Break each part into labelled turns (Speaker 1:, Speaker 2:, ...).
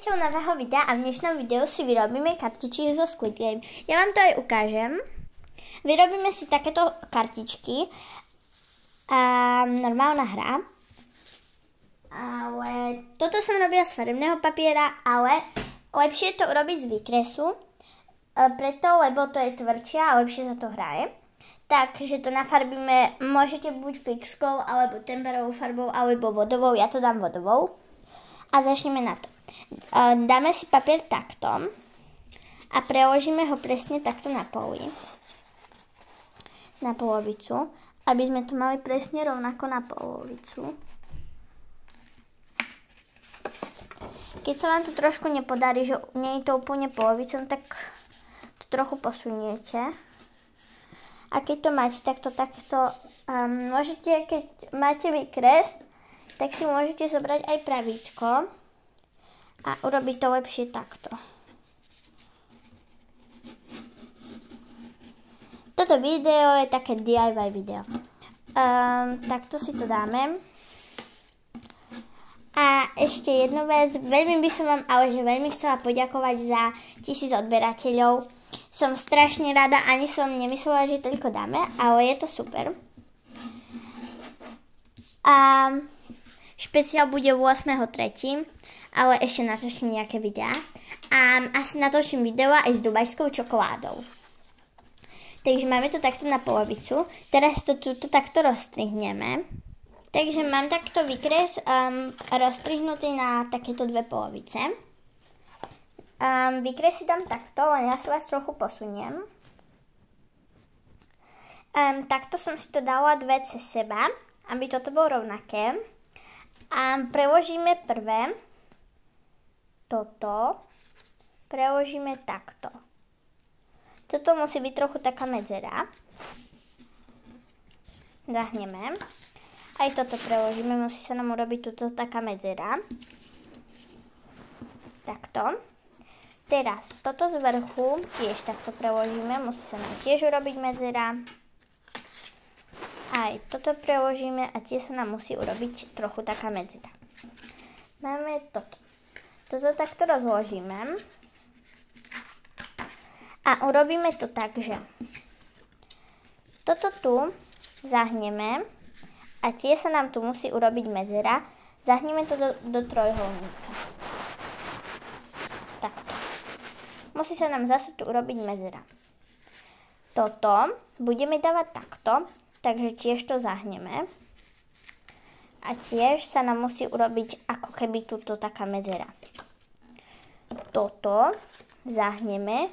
Speaker 1: Vítajte u nového videa a v dnešnom videu si vyrobíme kartičky zo Squid Game. Ja vám to aj ukážem. Vyrobíme si takéto kartičky. Normálna hra. Ale toto som robila z farebného papiera, ale lepšie je to urobiť z výkresu. Lebo to je tvrdšie a lepšie sa to hraje. Takže to nafarbíme, môžete buď fixkou, alebo temperovou farbou, alebo vodovou. Ja to dám vodovou. A začneme na to. Dáme si papier takto a preložíme ho presne takto na polovicu, aby sme to mali presne rovnako na polovicu. Keď sa vám to trošku nepodarí, že nie je to úplne polovicom, tak to trochu posuniete. A keď to máte takto, môžete, keď máte výkres, tak si môžete zobrať aj pravíčko a urobiť to lepšie takto. Toto video je také DIY video. Takto si to dáme. A ešte jednu vec, veľmi by som vám, ale že veľmi chcela poďakovať za 1000 odberateľov. Som strašne rada, ani som nemyslela, že toľko dáme, ale je to super. Špeciál bude 8.3., ale ešte natočím nejaké videá. A asi natočím video aj s dubajskou čokoládou. Takže máme to takto na polovicu. Teraz to tuto takto rozstrihneme. Takže mám takto výkres rozstrihnutý na takéto dve polovice. Výkres si dám takto, len ja si vás trochu posuniem. Takto som si to dala dve cez seba, aby toto bolo rovnaké. A preložíme prvé toto, preložíme takto. Toto musí byť trochu taká medzera. Zahneme. Aj toto preložíme, musí sa nám urobiť tuto taká medzera. Takto. Teraz toto z vrchu tiež takto preložíme, musí sa nám tiež urobiť medzera. Aj toto preložíme a tiež sa nám musí urobiť trochu taká medzera. Máme toto. Toto takto rozložíme. A urobíme to tak, že toto tu zahneme a tiež sa nám tu musí urobiť medzera. Zahneme to do trojuholníka. Takto. Musí sa nám zase tu urobiť medzera. Toto budeme dávať takto. Takže tiež to zahneme. A tiež sa nám musí urobiť ako keby tuto taká medzera. Toto zahneme.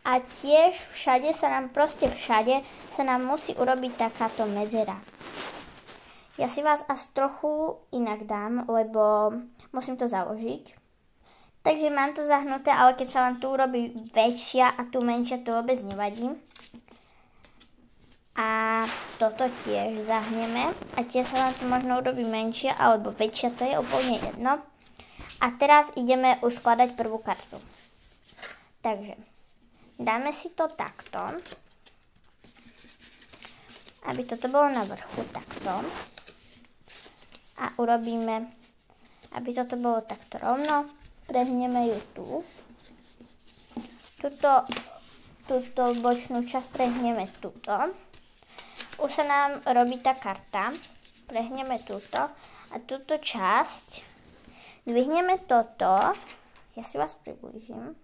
Speaker 1: A tiež všade sa nám musí urobiť takáto medzera. Ja si vás asi trochu inak dám, lebo musím to založiť. Takže mám to zahnuté, ale keď sa vám tu urobí väčšia a tu menšia, to vôbec nevadí. A toto tiež zahneme a tiež sa vám to možno urobí menšia alebo väčšia, to je úplne jedno. A teraz ideme uskladať prvú kartu. Takže dáme si to takto, aby toto bolo na vrchu takto. A urobíme, aby toto bolo takto rovno, prehneme ju tu. Túto bočnú časť prehneme tuto. Už sa nám robí tá karta. Prehneme túto a túto časť. Dvihneme toto. Ja si vás priblížim.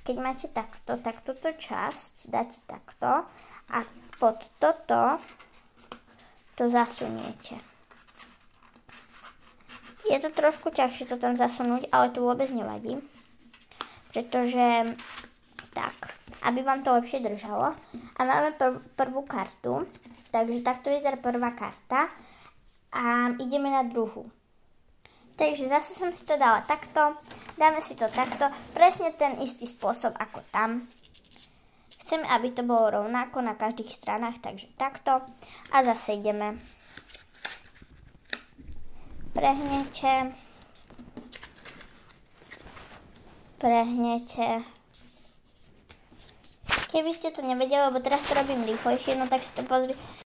Speaker 1: Keď máte takto, tak túto časť dáte takto a pod toto to zasuniete. Je to trošku ťažšie to tam zasunúť, ale to vôbec nevadí. Pretože tak, aby vám to lepšie držalo. A máme prvú kartu. Takže takto vyzerá prvá karta. A ideme na druhú. Takže zase som si to dala takto. Dáme si to takto. Presne ten istý spôsob ako tam. Chceme, aby to bolo rovnako na každých stranách. Takže takto. A zase ideme. Prehnete. Keby ste to nevedeli, lebo teraz to robím rýchlejšie, no tak si to pozri